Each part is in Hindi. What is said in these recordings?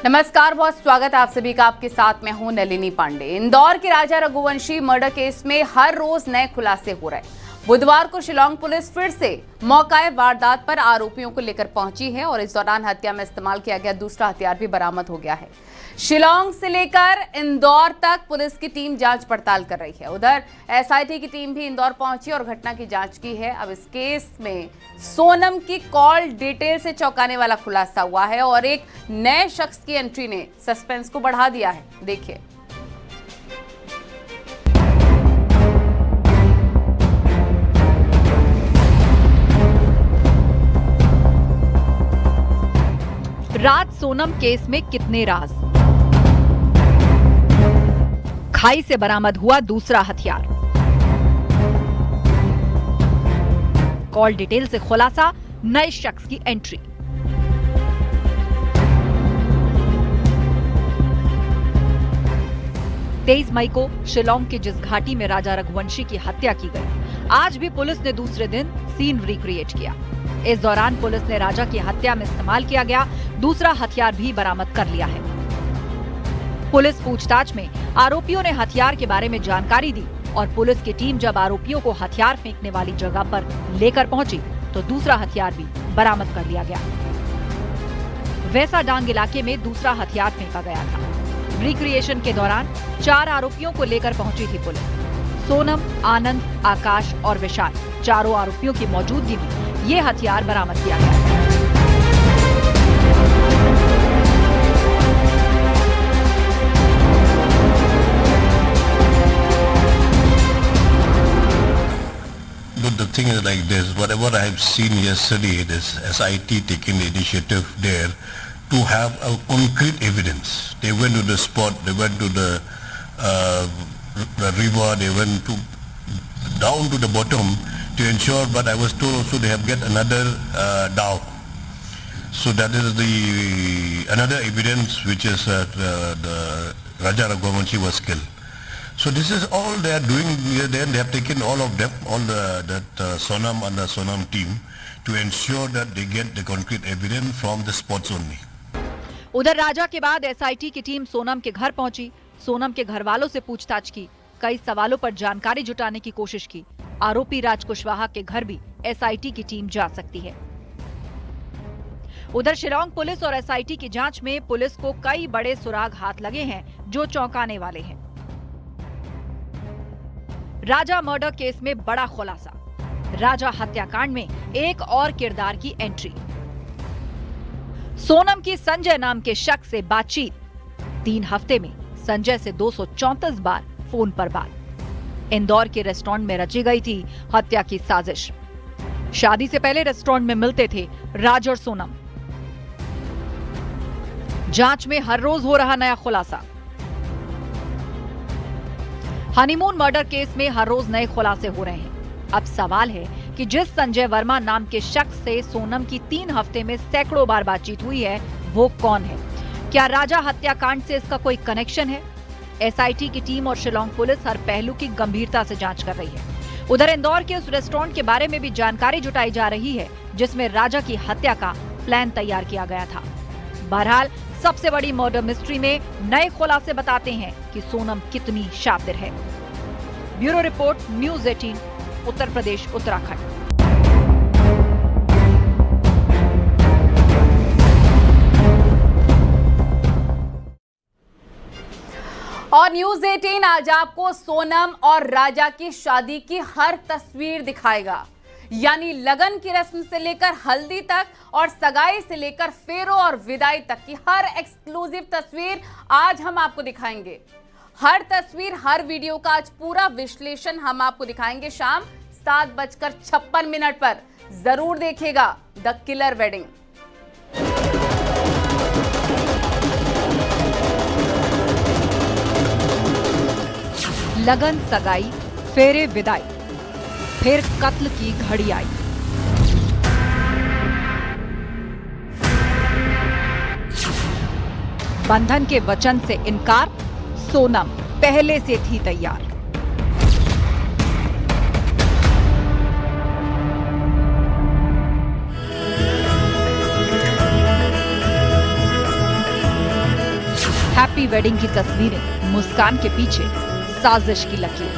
नमस्कार, बहुत स्वागत है आप सभी का। आपके साथ मैं हूं नलिनी पांडे। इंदौर के राजा रघुवंशी मर्डर केस में हर रोज नए खुलासे हो रहे हैं। बुधवार को शिलांग पुलिस फिर से मौकाए वारदात पर आरोपियों को लेकर पहुंची है और इस दौरान हत्या में इस्तेमाल किया गया दूसरा हथियार भी बरामद हो गया है। शिलांग से लेकर इंदौर तक पुलिस की टीम जांच पड़ताल कर रही है। उधर एसआईटी की टीम भी इंदौर पहुंची और घटना की जांच की है। अब इस केस में सोनम की कॉल डिटेल से चौंकाने वाला खुलासा हुआ है और एक नए शख्स की एंट्री ने सस्पेंस को बढ़ा दिया है। देखिए। राज सोनम केस में कितने राज। खाई से बरामद हुआ दूसरा हथियार। कॉल डिटेल से खुलासा, नए शख्स की एंट्री। तेईस मई को शिलांग के जिस घाटी में राजा रघुवंशी की हत्या की गई, आज भी पुलिस ने दूसरे दिन सीन रिक्रिएट किया। इस दौरान पुलिस ने राजा की हत्या में इस्तेमाल किया गया दूसरा हथियार भी बरामद कर लिया है। पुलिस पूछताछ में आरोपियों ने हथियार के बारे में जानकारी दी और पुलिस की टीम जब आरोपियों को हथियार फेंकने वाली जगह पर लेकर पहुंची तो दूसरा हथियार भी बरामद कर लिया गया। वैसा डांग इलाके में दूसरा हथियार फेंका गया था। रिक्रिएशन के दौरान 4 आरोपियों को लेकर पहुंची थी पुलिस। सोनम, आनंद, आकाश और विशाल, चारों आरोपियों की मौजूदगी में ये हथियार बरामद किया गया। The thing is like this, whatever I have seen yesterday, this SIT taking the initiative there to have a concrete evidence. They went to the spot, they went to the river, they went to down to the bottom to ensure, but I was told also they have get another dhow. So that is the another evidence which is the Raja Raghuvanshi was killed. So this is all they are doing. Then they have taken all of them, all Sonam and the Sonam team to ensure that they get the concrete evidence from the spots only. उधर राजा के बाद एसआईटी की टीम सोनम के घर पहुंची। सोनम के घर वालों से पूछताछ की, कई सवालों पर जानकारी जुटाने की कोशिश की। आरोपी राज कुशवाहा के घर भी एसआईटी की टीम जा सकती है। उधर शिलांग पुलिस और एसआईटी की जांच में पुलिस को कई बड़े सुराग हाथ लगे हैं जो चौंकाने वाले हैं। राजा मर्डर केस में बड़ा खुलासा। राजा हत्याकांड में एक और किरदार की एंट्री। सोनम की संजय नाम के शख्स से बातचीत। 3 हफ्ते में संजय से 234 बार फोन पर बात। इंदौर के रेस्टोरेंट में रची गई थी हत्या की साजिश। शादी से पहले रेस्टोरेंट में मिलते थे राज और सोनम। जांच में हर रोज हो रहा नया खुलासा। हनीमून मर्डर केस में हर रोज नए खुलासे हो रहे हैं। अब सवाल है कि जिस संजय वर्मा नाम के शख्स से सोनम की 3 हफ्ते में सैकड़ों बार बातचीत हुई है, वो कौन है? क्या राजा हत्याकांड से इसका कोई कनेक्शन है? एसआईटी की टीम और शिलांग पुलिस हर पहलू की गंभीरता से जांच कर रही है। उधर इंदौर के उस रेस्टोरेंट के बारे में भी जानकारी जुटाई जा रही है जिसमें राजा की हत्या का प्लान तैयार किया गया था। बहरहाल सबसे बड़ी मर्डर मिस्ट्री में नए खुलासे बताते हैं कि सोनम कितनी शातिर है। Bureau report, news 18, Uttar Pradesh, Uttarakhand. और न्यूज़ 18 आज आपको सोनम और राजा की शादी की हर तस्वीर दिखाएगा। यानी लगन की रस्म से लेकर हल्दी तक और सगाई से लेकर फेरों और विदाई तक की हर एक्सक्लूसिव तस्वीर आज हम आपको दिखाएंगे। हर तस्वीर, हर वीडियो का आज पूरा विश्लेषण हम आपको दिखाएंगे शाम 7:56 पर। जरूर देखिएगा द किलर वेडिंग। लगन, सगाई, फेरे, विदाई, फिर कत्ल की घड़ी आई। बंधन के वचन से इनकार, सोनम पहले से थी तैयार। हैप्पी वेडिंग की तस्वीरें, मुस्कान के पीछे साजिश की लकीर।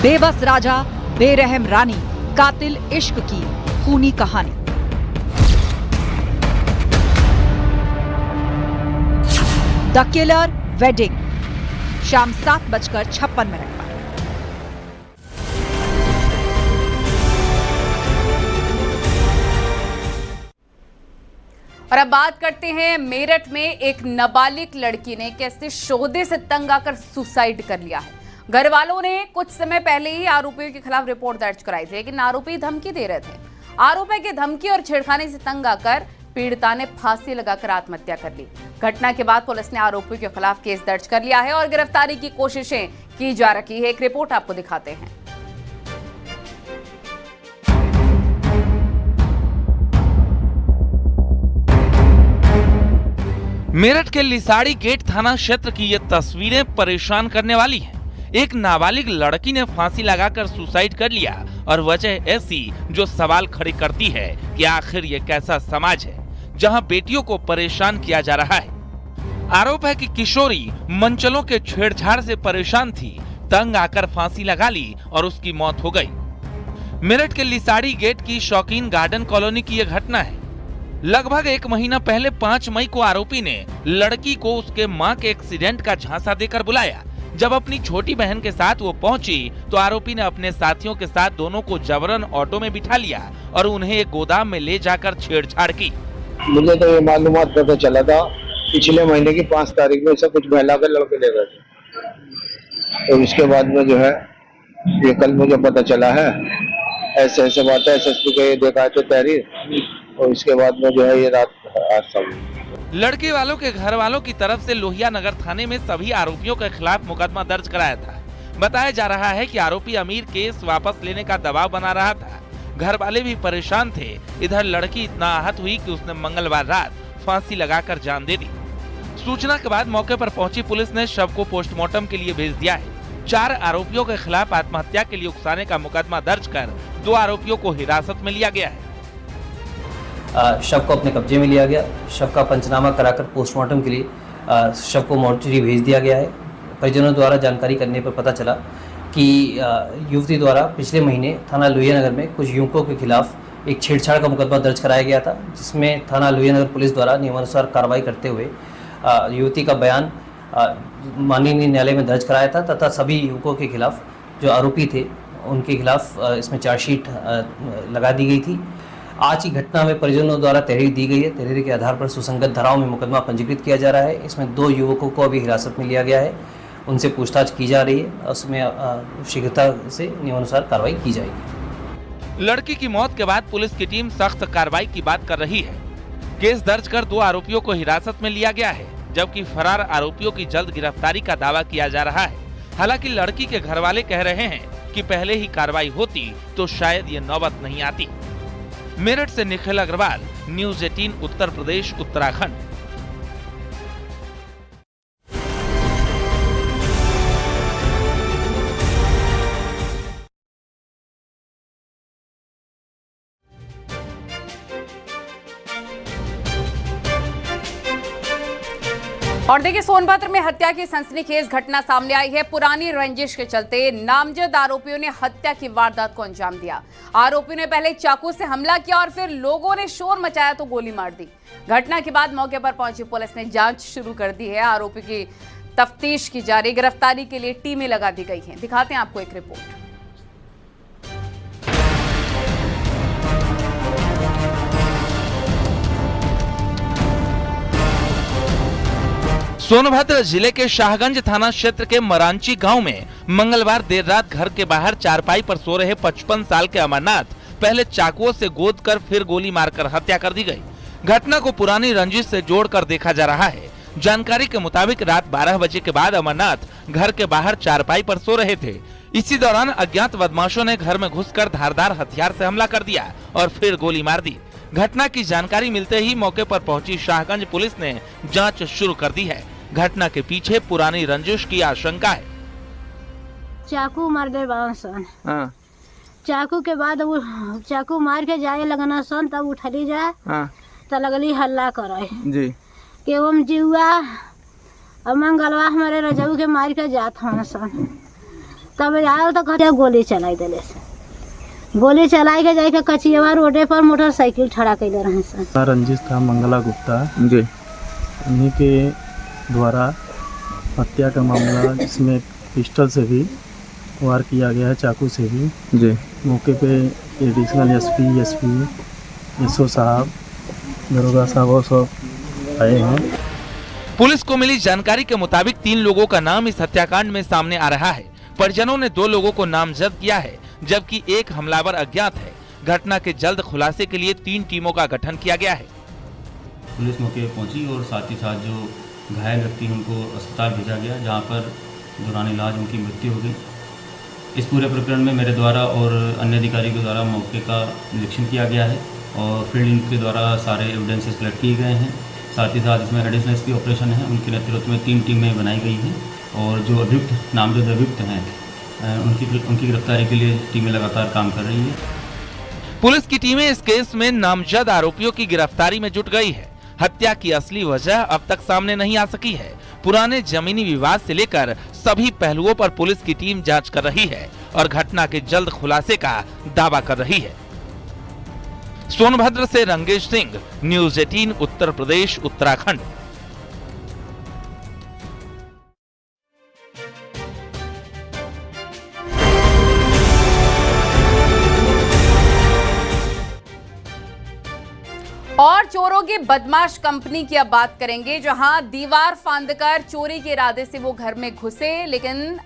बेबस राजा, बेरहम रानी, कातिल इश्क की खूनी कहानी। द किलर वेडिंग, शाम 7:56 पर। और अब बात करते हैं मेरठ में एक नाबालिग लड़की ने कैसे शोहदे से तंग आकर सुसाइड कर लिया है। घर वालों ने कुछ समय पहले ही आरोपियों के खिलाफ रिपोर्ट दर्ज कराई थी, लेकिन आरोपी धमकी दे रहे थे। आरोपी की धमकी और छेड़खानी से तंग आकर पीड़िता ने फांसी लगाकर आत्महत्या कर ली। घटना के बाद पुलिस ने आरोपियों के खिलाफ केस दर्ज कर लिया है और गिरफ्तारी की कोशिशें की जा रही है। एक रिपोर्ट आपको दिखाते हैं। मेरठ के लिसाड़ी गेट थाना क्षेत्र की ये तस्वीरें परेशान करने वाली हैं। एक नाबालिग लड़की ने फांसी लगाकर सुसाइड कर लिया और वजह ऐसी जो सवाल खड़ी करती है कि आखिर ये कैसा समाज है जहां बेटियों को परेशान किया जा रहा है। आरोप है कि किशोरी मंचलों के छेड़छाड़ से परेशान थी, तंग आकर फांसी लगा ली और उसकी मौत हो गई। मेरठ के लिसाड़ी गेट की शौकीन गार्डन कॉलोनी की यह घटना है। लगभग 1 महीना पहले 5 मई को आरोपी ने लड़की को उसके मां के एक्सीडेंट का झांसा देकर बुलाया। जब अपनी छोटी बहन के साथ वो पहुंची तो आरोपी ने अपने साथियों के साथ दोनों को जबरन ऑटो में बिठा लिया और उन्हें एक गोदाम में ले जाकर छेड़छाड़ की। मुझे तो ये मालूमात पता चला था पिछले महीने की 5 तारीख में से कुछ महिला के लड़के ले गए थे। तो इसके बाद में जो है ये कल मुझे पता चला है, ऐसे ऐसे बात है, एसएसपी को ये देखा है तो तहरीर, और इसके बाद में जो है ये रात हादसा हुआ। लड़के वालों के घर वालों की तरफ से लोहिया नगर थाने में सभी आरोपियों के खिलाफ मुकदमा दर्ज कराया था। बताया जा रहा है कि आरोपी अमीर केस वापस लेने का दबाव बना रहा था। घर वाले भी परेशान थे। इधर लड़की इतना आहत हुई कि उसने मंगलवार रात फांसी लगाकर जान दे दी। सूचना के बाद मौके पर पहुंची पुलिस ने शव को पोस्टमार्टम के लिए भेज दिया है। 4 आरोपियों के खिलाफ आत्महत्या के लिए उकसाने का मुकदमा दर्ज कर 2 आरोपियों को हिरासत में लिया गया है। शव को अपने कब्जे में लिया गया। शव का पंचनामा कराकर पोस्टमार्टम के लिए शव को मोर्चरी भेज दिया गया है। परिजनों द्वारा जानकारी करने पर पता चला कि युवती द्वारा पिछले महीने थाना लोहिया नगर में कुछ युवकों के खिलाफ एक छेड़छाड़ का मुकदमा दर्ज कराया गया था, जिसमें थाना लोहिया नगर पुलिस द्वारा नियमानुसार कार्रवाई करते हुए युवती का बयान माननीय न्यायालय में दर्ज कराया था तथा सभी युवकों के खिलाफ जो आरोपी थे उनके खिलाफ इसमें चार्जशीट लगा दी गई थी। आज की घटना में परिजनों द्वारा तहरीर दी गई है। तहरीर के आधार पर सुसंगत धाराओं में मुकदमा पंजीकृत किया जा रहा है। इसमें 2 युवकों को अभी हिरासत में लिया गया है, उनसे पूछताछ की जा रही है। उसमें शीघ्रता से नियमानुसार कार्रवाई की जाएगी। लड़की की मौत के बाद पुलिस की टीम सख्त कार्रवाई की बात कर रही है। केस दर्ज कर 2 आरोपियों को हिरासत में लिया गया है, जबकि फरार आरोपियों की जल्द गिरफ्तारी का दावा किया जा रहा है। हालांकि लड़की के घर वाले कह रहे हैं कि पहले ही कार्रवाई होती तो शायद ये नौबत नहीं आती। मेरठ से निखिल अग्रवाल, न्यूज़ 18 उत्तर प्रदेश उत्तराखंड। और देखिए, सोनभद्र में हत्या की सनसनीखेज घटना सामने आई है। पुरानी रंजिश के चलते नामजद आरोपियों ने हत्या की वारदात को अंजाम दिया। आरोपियों ने पहले चाकू से हमला किया और फिर लोगों ने शोर मचाया तो गोली मार दी। घटना के बाद मौके पर पहुंची पुलिस ने जांच शुरू कर दी है। आरोपी की तफ्तीश की जा रही, गिरफ्तारी के लिए टीमें लगा दी गई हैं। दिखाते हैं आपको एक रिपोर्ट। सोनभद्र जिले के शाहगंज थाना क्षेत्र के मरांची गांव में मंगलवार देर रात घर के बाहर चारपाई पर सो रहे 55 साल के अमरनाथ पहले चाकुओं से गोद कर फिर गोली मारकर हत्या कर दी गई। घटना को पुरानी रंजिश से जोड़कर देखा जा रहा है। जानकारी के मुताबिक रात 12 बजे के बाद अमरनाथ घर के बाहर चारपाई पर सो रहे थे। इसी दौरान अज्ञात बदमाशों ने घर में घुसकर धारदार हथियार से हमला कर दिया और फिर गोली मार दी। घटना की जानकारी मिलते ही मौके पर पहुंची शाहगंज पुलिस ने जांच शुरू कर दी है। घटना के पीछे पुरानी रंजिश की आशंका है। चाकू मार गए बासन। चाकू के बाद वो चाकू मार के जाए लगना सन, तब उठली जाए तो लगली हल्ला करे जी कि ओम जीवा और मंगलवा हमारे रजऊ के मार के जात हन सन। तब आयल तो कहते गोली चलाई दिले से, गोली चलाई के जाके कचियवा रोडे पर मोटरसाइकिल खड़ा कैले रहे सन। रंजिश था मंगला गुप्ता जी, उन्हीं के द्वारा हत्या का मामला, जिसमें पिस्टल से भी वार किया गया है, चाकू से भी जी। मौके पे एडिशनल एसपी एसओ साहब, दरोगा साहब और सब आए हैं। पुलिस को मिली जानकारी के मुताबिक 3 लोगों का नाम इस हत्याकांड में सामने आ रहा है। परिजनों ने 2 लोगों को नामजद किया है, जबकि एक हमलावर अज्ञात है। घटना के जल्द खुलासे के लिए 3 टीमों का गठन किया गया है। पुलिस मौके पर पहुंची और साथ ही साथ जो घायल व्यक्ति उनको अस्पताल भेजा गया, जहां पर दौरान इलाज उनकी मृत्यु हो गई। इस पूरे प्रकरण में मेरे द्वारा और अन्य अधिकारी के द्वारा मौके का निरीक्षण किया गया है और फील्ड टीम के द्वारा सारे एविडेंसेस कलेक्ट किए गए हैं। साथ ही साथ इसमें एडिशनल एसपी ऑपरेशन है, उनके नेतृत्व में 3 टीमें बनाई गई हैं और जो अभियुक्त नामजद अभियुक्त हैं उनकी गिरफ्तारी के लिए टीमें लगातार काम कर रही है। पुलिस की टीमें इस केस में नामजद आरोपियों की गिरफ्तारी में जुट गई है। हत्या की असली वजह अब तक सामने नहीं आ सकी है। पुराने जमीनी विवाद से लेकर सभी पहलुओं पर पुलिस की टीम जांच कर रही है और घटना के जल्द खुलासे का दावा कर रही है। सोनभद्र से रंगेश सिंह, न्यूज़ 18 उत्तर प्रदेश उत्तराखंड। और चोरों की बदमाश कंपनी की अब बात करेंगे, जहां दीवार फांदकर चोरी के इरादे से वो घर में घुसे, लेकिन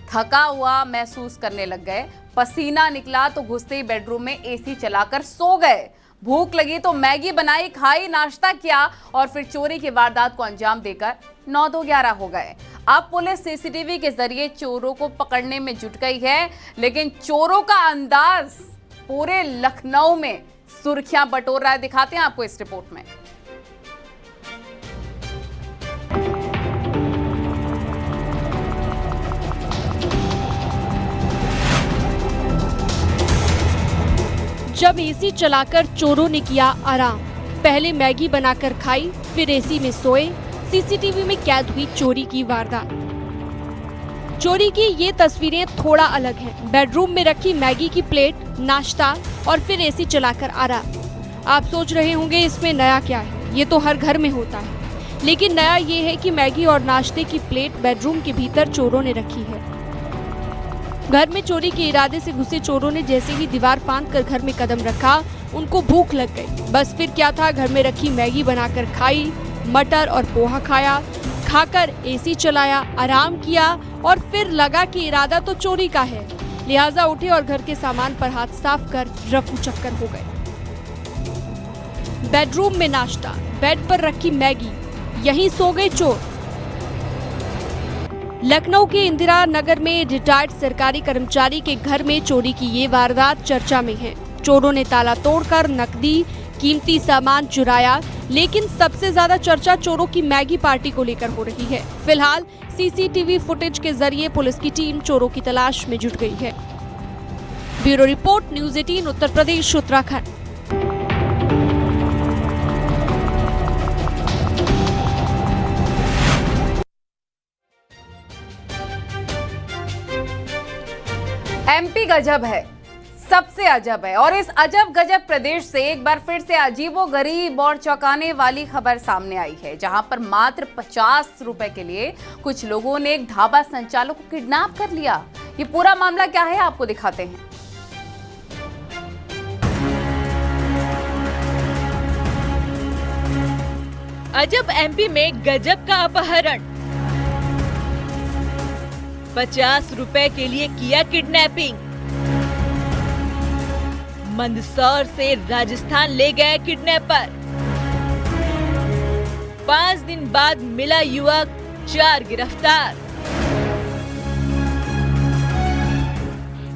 थका हुआ महसूस करने लग गए। पसीना निकला तो घुसते ही बेडरूम में एसी चलाकर सो गए। भूख लगी तो मैगी बनाई, खाई, नाश्ता किया और फिर चोरी की वारदात को अंजाम देकर 9-2-11 हो गए। अब पुलिस सीसीटीवी के जरिए चोरों को पकड़ने में जुट गई है, लेकिन चोरों का अंदाज पूरे लखनऊ में सुर्खियां बटोर रहा है। दिखाते हैं आपको इस रिपोर्ट में। जब एसी चलाकर चोरों ने किया आराम, पहले मैगी बनाकर खाई, फिर एसी में सोए, सीसीटीवी में कैद हुई चोरी की वारदात। चोरी की ये तस्वीरें थोड़ा अलग हैं। बेडरूम में रखी मैगी की प्लेट, नाश्ता और फिर एसी चलाकर आराम। आप सोच रहे होंगे इसमें नया क्या है, ये तो हर घर में होता है। लेकिन नया ये है कि मैगी और नाश्ते की प्लेट बेडरूम के भीतर चोरों ने रखी है। घर में चोरी के इरादे से घुसे चोरों ने जैसे ही दीवार फांदकर घर में कदम रखा, उनको भूख लग गई। बस फिर क्या था, घर में रखी मैगी बनाकर खाई, मटर और पोहा खाया, खाकर एसी चलाया, आराम किया और फिर लगा कि इरादा तो चोरी का है, लिहाजा उठे और घर के सामान पर हाथ साफ कर रफू चक्कर हो गए। बेडरूम में नाश्ता, बेड पर रखी मैगी, यहीं सो गए चोर। लखनऊ के इंदिरा नगर में रिटायर्ड सरकारी कर्मचारी के घर में चोरी की ये वारदात चर्चा में है। चोरों ने ताला तोड़कर नकदी, कीमती सामान चुराया, लेकिन सबसे ज्यादा चर्चा चोरों की मैगी पार्टी को लेकर हो रही है। फिलहाल सीसीटीवी फुटेज के जरिए पुलिस की टीम चोरों की तलाश में जुट गई है। Bureau report, news 18 Uttar Pradesh Uttarakhand. MP गजब है, सबसे अजब है। और इस अजब गजब प्रदेश से एक बार फिर से अजीबोगरीब और चौंकाने वाली खबर सामने आई है, जहां पर मात्र 50 रुपए के लिए कुछ लोगों ने एक ढाबा संचालक को किडनैप कर लिया। ये पूरा मामला क्या है आपको दिखाते हैं। अजब एमपी में गजब का अपहरण, 50 रुपए के लिए किया किडनैपिंग। मंदसौर से राजस्थान ले गए किडनैपर। 5 दिन बाद मिला युवक, 4 गिरफ्तार।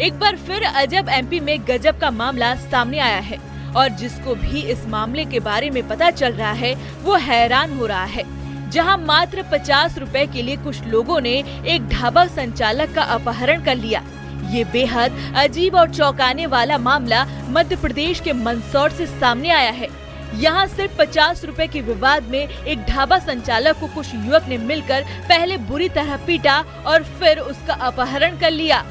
एक बार फिर अजब एमपी में गजब का मामला सामने आया है और जिसको भी इस मामले के बारे में पता चल रहा है वो हैरान हो रहा है। जहां मात्र 50 रुपए के लिए कुछ लोगों ने एक ढाबा संचालक का अपहरण कर लिया। ये बेहद अजीब और चौंकाने वाला मामला मध्य प्रदेश के मंदसौर से सामने आया है। यहाँ सिर्फ 50 रुपए के विवाद में एक ढाबा संचालक को कुछ युवक ने मिलकर पहले बुरी तरह पीटा और फिर उसका अपहरण कर लिया।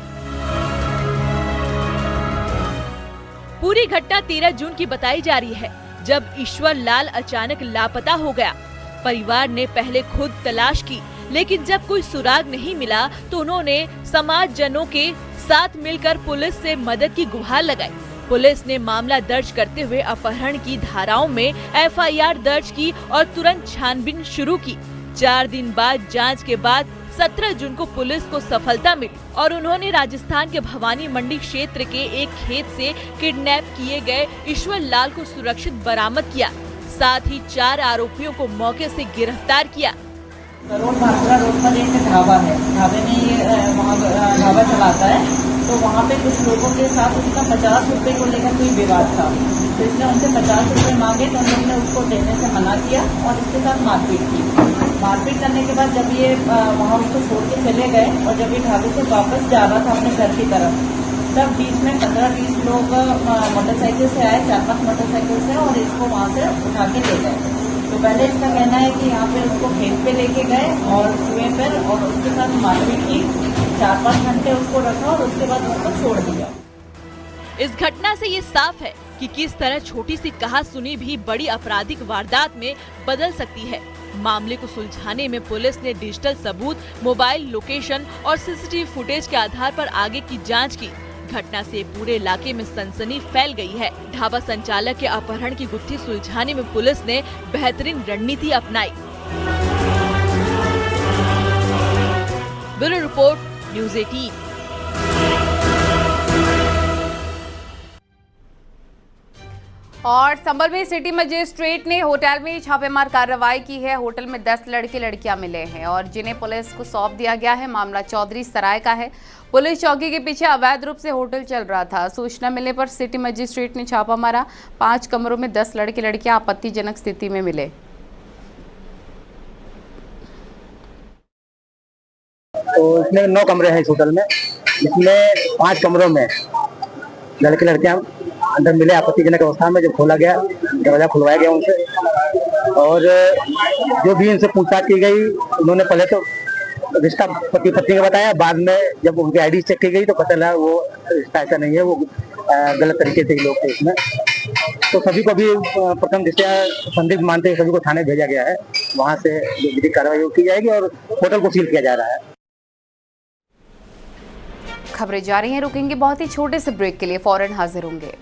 पूरी घटना 13 जून की बताई जा रही है, जब ईश्वर लाल अचानक लापता हो गया। परिवार ने पहले खुद तलाश की, लेकिन जब कोई सुराग नहीं मिला तो उन्होंने समाजजनों के साथ मिलकर पुलिस से मदद की गुहार लगाई। पुलिस ने मामला दर्ज करते हुए अपहरण की धाराओं में एफआईआर दर्ज की और तुरंत छानबीन शुरू की। 4 दिन बाद जांच के बाद 17 जून को पुलिस को सफलता मिली और उन्होंने राजस्थान के भवानी मंडी क्षेत्र के एक खेत से किडनैप किए गए ईश्वर लाल को सुरक्षित बरामद किया। साथ ही 4 आरोपियों को मौके से गिरफ्तार किया। करोड़ भाखड़ा रोड पर एक ढाबा है, ढाबे में ये वहाँ ढाबा चलाता है। तो वहाँ पे कुछ लोगों के साथ उसका 50 रुपए को लेकर कोई विवाद था, तो इसने उनसे 50 रुपए मांगे तो उन्होंने उसको देने से मना किया और इसके साथ मारपीट की। मारपीट करने के बाद जब ये वहाँ उसको छोड़ के चले गए और जब ये ढाबे से वापस जा रहा था अपने घर की तरफ, तब बीच में 15-20 लोग मोटरसाइकिल से आए, 4-5 मोटरसाइकिल से, और इसको वहाँ से उठा के ले गए। तो पहले इसका कहना है कि यहाँ पे उसको खेत पे लेके गए और कुएं पर और उसके साथ मारपीट की, 4-5 घंटे उसको रखा और उसके बाद उसको छोड़ दिया। इस घटना से ये साफ है कि किस तरह छोटी सी कहासुनी भी बड़ी आपराधिक वारदात में बदल सकती है। मामले को सुलझाने में पुलिस ने डिजिटल सबूत, मोबाइल लोकेशन और सीसीटीवी फुटेज के आधार पर आगे की जांच की। घटना से पूरे इलाके में सनसनी फैल गई है। ढाबा संचालक के अपहरण की गुत्थी सुलझाने में पुलिस ने बेहतरीन रणनीति अपनाई। Bureau report, news 18। और संभल में सिटी मजिस्ट्रेट ने होटल में छापेमार कार्रवाई की है। होटल में 10 लड़के लड़कियां मिले हैं और जिन्हें पुलिस को सौंप दिया गया है। मामला चौधरी सराय का है। पुलिस चौकी के पीछे अवैध रूप से होटल चल रहा था। सूचना मिलने पर सिटी मजिस्ट्रेट ने छापा मारा। 5 कमरों में 10 लड़के लड़कियां आपत्तिजनक स्थिति में मिले। तो इसमें 9 कमरे हैं इस होटल में, जिसमें 5 कमरों में लड़के लड़कियां अंदर मिले आपत्तिजनक अवस्था में। जब खोला गया, दरवाजा खुलवाया गया उनसे, और जो भी इनसे पूछताछ की गई, उन्होंने पहले तो रिश्ता पति पत्नी का बताया। बाद में जब उनकी आईडी चेक की गई तो पता लगा वो रिश्ता ऐसा नहीं है, वो गलत तरीके से लोग थे इसमें। तो सभी को भी प्रथम दृष्टया संदिग्ध मानते सभी को थाने भेजा गया है। वहाँ से विधिक कार्रवाई की जाएगी और होटल को सील किया जा रहा है। खबरें जारी हैं, रुकेंगे बहुत ही छोटे से ब्रेक के लिए, फौरन हाजिर होंगे।